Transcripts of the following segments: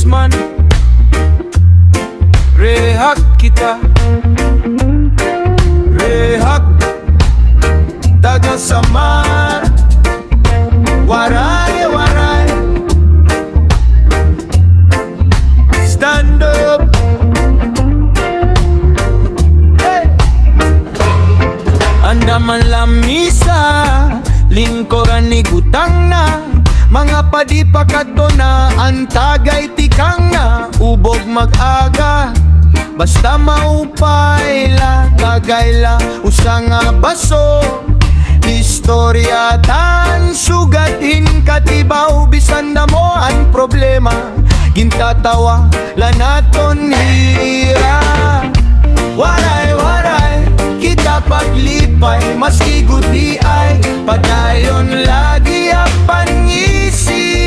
man, rehak kita, rehak dagang samar, waray, waray. Stand up, hey. Andaman lamisa, lingkoran ni gutang na, mga padipa kadto na, ang tagay tikang na, ubog mag-aga, basta maupay la, kagay la, usa nga baso, istorya tan sugatin katibaw, bisan na mo ang problema, gintatawa la naton hira. Waray, waray, kita paglipay, maski gudi ay padayon lagi ang pangisi.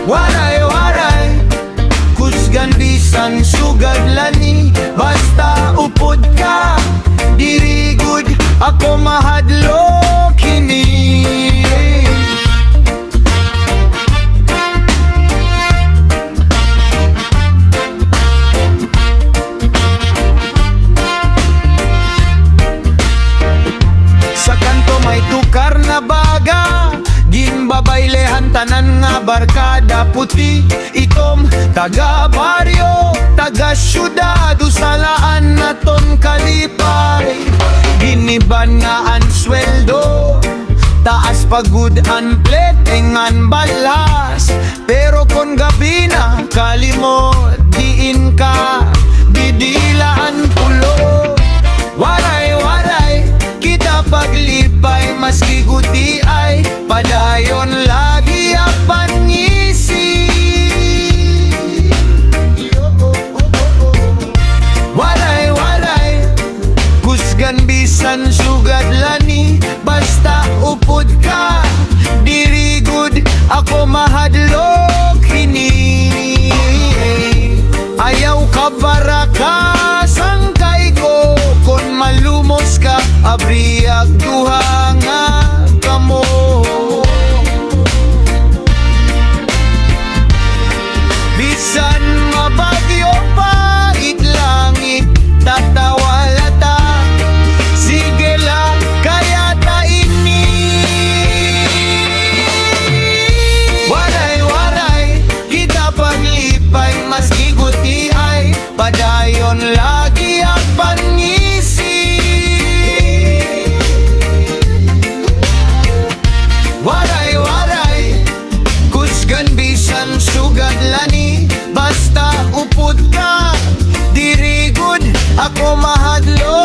Waray, waray, kusgan bisan sugad lani, basta upod ka, diri good ako mahadlok kini. Sa kanto may tukar na baga, ginbabaylehan tanan nga barkada, puti itom taga baryo, taga syudad, usalaan naton kalipay, giniban nga ang sweldo, taas pagud ang pletengan balas, pero kon gabi na kalimot, diin ka didilaan pulo. Waray, waray, kita paglipay, maski guti ay padayon lagi ang pangisi. Waray, waray, kusgan bisan sugad lani, basta upod ka, diri good ako mahadlok kini. Ayaw ka baraka sangkay ko, kon malumos ka abriag duha nga kamo. Bisan mabagyo pa itlangit, tatawala ta, sige lang kaya ta ini. Waray, waray, kita paglipay, maski guti ay padayon lagi ang pangisi. Waray, waray, kusgan bisan sugad lani, basta upod ka, diri good ako mahadlok.